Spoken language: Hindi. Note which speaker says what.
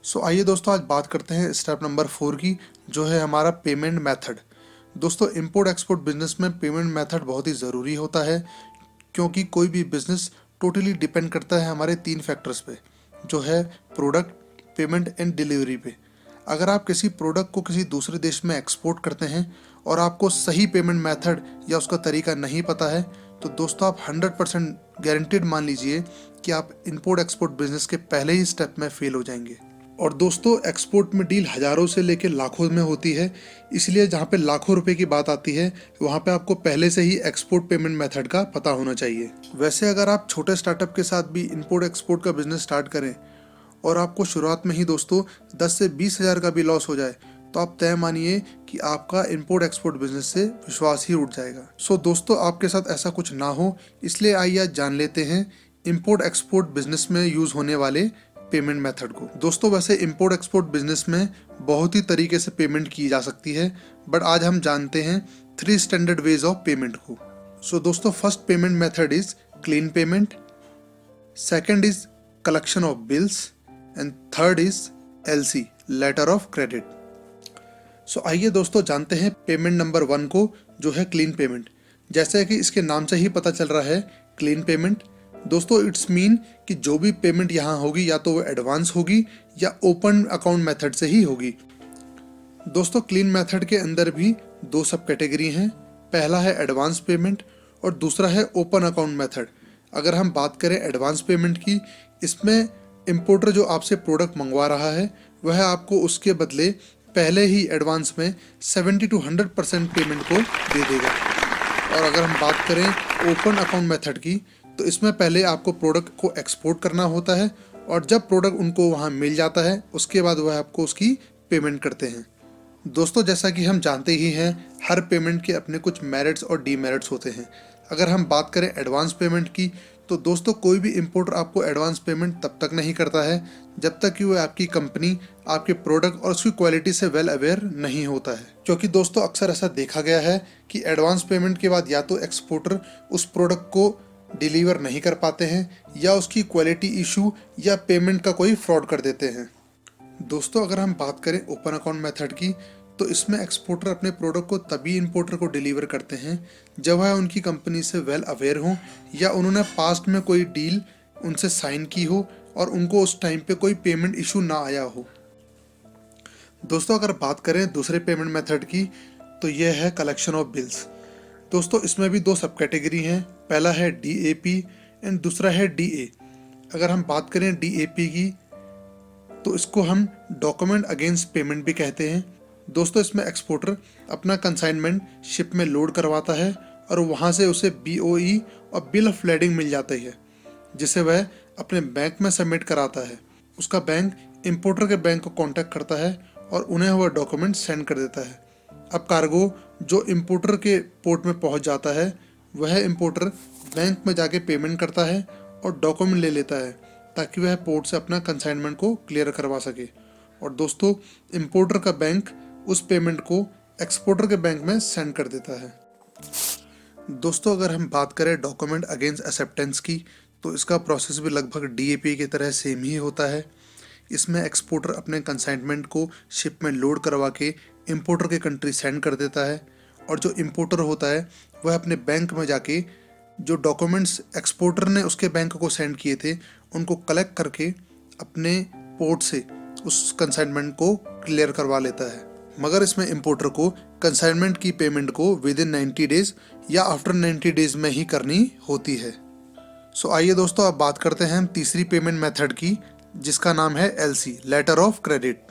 Speaker 1: आइए दोस्तों, आज बात करते हैं स्टेप नंबर 4 की, जो है हमारा पेमेंट मेथड। दोस्तों, इंपोर्ट एक्सपोर्ट बिजनेस में पेमेंट मेथड बहुत ही ज़रूरी होता है, क्योंकि कोई भी बिजनेस टोटली डिपेंड करता है हमारे 3 फैक्टर्स पे, जो है प्रोडक्ट, पेमेंट एंड डिलीवरी पे। अगर आप किसी प्रोडक्ट को किसी दूसरे देश में एक्सपोर्ट करते हैं और आपको सही पेमेंट मेथड या उसका तरीका नहीं पता है, तो दोस्तों आप 100% गारंटीड मान लीजिए कि आप इंपोर्ट एक्सपोर्ट बिजनेस के पहले ही स्टेप में फेल हो जाएंगे। और दोस्तों, एक्सपोर्ट में डील हज़ारों से लेकर लाखों में होती है, इसलिए जहाँ पे लाखों रुपए की बात आती है, वहाँ पे आपको पहले से ही एक्सपोर्ट पेमेंट मेथड का पता होना चाहिए। वैसे अगर आप छोटे स्टार्टअप के साथ भी इंपोर्ट एक्सपोर्ट का बिजनेस स्टार्ट करें और आपको शुरुआत में ही दोस्तों 10 से 20 हज़ार का भी लॉस हो जाए, तो आप तय मानिए कि आपका इंपोर्ट एक्सपोर्ट बिजनेस से विश्वास ही उठ जाएगा। दोस्तों, आपके साथ ऐसा कुछ ना हो, इसलिए आइए आज जान लेते हैं इंपोर्ट एक्सपोर्ट बिजनेस में यूज़ होने वाले पेमेंट मेथड को। दोस्तों, वैसे इंपोर्ट एक्सपोर्ट बिजनेस में बहुत ही तरीके से पेमेंट की जा सकती है, बट आज हम जानते हैं 3 स्टैंडर्ड वेज ऑफ पेमेंट को। दोस्तों, first payment method is clean payment, second is collection of bills and third is LC, letter of credit. आइए दोस्तों जानते हैं पेमेंट नंबर 1 को, जो है क्लीन पेमेंट। जैसे कि इसके नाम से ही पता चल रहा है, क्लीन पेमेंट। दोस्तों, इट्स मीन कि जो भी पेमेंट यहाँ होगी या तो वो एडवांस होगी या ओपन अकाउंट मेथड से ही होगी। दोस्तों, क्लीन मेथड के अंदर भी 2 सब कैटेगरी हैं। पहला है एडवांस पेमेंट और दूसरा है ओपन अकाउंट मेथड। अगर हम बात करें एडवांस पेमेंट की, इसमें इंपोर्टर जो आपसे प्रोडक्ट मंगवा रहा है, वह आपको उसके बदले पहले ही एडवांस में 70 to 100% पेमेंट को दे देगा। और अगर हम बात करें ओपन अकाउंट मेथड की, तो इसमें पहले आपको प्रोडक्ट को एक्सपोर्ट करना होता है और जब प्रोडक्ट उनको वहाँ मिल जाता है, उसके बाद वह आपको उसकी पेमेंट करते हैं। दोस्तों, जैसा कि हम जानते ही हैं, हर पेमेंट के अपने कुछ मेरिट्स और डीमेरिट्स होते हैं। अगर हम बात करें एडवांस पेमेंट की, तो दोस्तों कोई भी इंपोर्टर आपको एडवांस पेमेंट तब तक नहीं करता है जब तक कि वो आपकी कंपनी, आपके प्रोडक्ट और उसकी क्वालिटी से वेल अवेयर नहीं होता है। क्योंकि दोस्तों अक्सर ऐसा देखा गया है कि एडवांस पेमेंट के बाद या तो एक्सपोर्टर उस प्रोडक्ट को डिलीवर नहीं कर पाते हैं या उसकी क्वालिटी इशू या पेमेंट का कोई फ्रॉड कर देते हैं। दोस्तों, अगर हम बात करें ओपन अकाउंट मेथड की, तो इसमें एक्सपोर्टर अपने प्रोडक्ट को तभी इंपोर्टर को डिलीवर करते हैं जब वह उनकी कंपनी से वेल अवेयर हो या उन्होंने पास्ट में कोई डील उनसे साइन की हो और उनको उस टाइम पे कोई पेमेंट इशू ना आया हो। दोस्तों, अगर बात करें दूसरे पेमेंट मेथड की, तो यह है कलेक्शन ऑफ बिल्स। दोस्तों, इसमें भी 2 सब कैटेगरी हैं। पहला है DAP एंड दूसरा है DA। अगर हम बात करें DAP की, तो इसको हम डॉक्यूमेंट अगेंस्ट पेमेंट भी कहते हैं। दोस्तों, इसमें एक्सपोर्टर अपना कंसाइनमेंट शिप में लोड करवाता है और वहाँ से उसे BOE और बिल ऑफ लेडिंग मिल जाती है, जिसे वह अपने बैंक में सबमिट कराता है। उसका बैंक इंपोर्टर के बैंक को कांटेक्ट करता है और उन्हें वह डॉक्यूमेंट सेंड कर देता है। अब कार्गो जो इंपोर्टर के पोर्ट में पहुंच जाता है, वह इंपोर्टर बैंक में जाके पेमेंट करता है और डॉक्यूमेंट ले लेता है, ताकि वह पोर्ट से अपना कंसाइनमेंट को क्लियर करवा सके। और दोस्तों, इंपोर्टर का बैंक उस पेमेंट को एक्सपोर्टर के बैंक में सेंड कर देता है। दोस्तों, अगर हम बात करें डॉक्यूमेंट अगेंस्ट एक्सेप्टेंस की, तो इसका प्रोसेस भी लगभग DAP की तरह सेम ही होता है। इसमें एक्सपोर्टर अपने कंसाइनमेंट को शिप में लोड करवा के इंपोर्टर के कंट्री सेंड कर देता है और जो इंपोर्टर होता है वह अपने बैंक में जाके जो डॉक्यूमेंट्स एक्सपोर्टर ने उसके बैंक को सेंड किए थे, उनको कलेक्ट करके अपने पोर्ट से उस कंसाइनमेंट को क्लियर करवा लेता है। मगर इसमें इंपोर्टर को कंसाइनमेंट की पेमेंट को विदिन 90 डेज या आफ्टर 90 डेज में ही करनी होती है। आइए दोस्तों, अब बात करते हैं हम तीसरी पेमेंट मेथड की, जिसका नाम है LC, लेटर ऑफ क्रेडिट।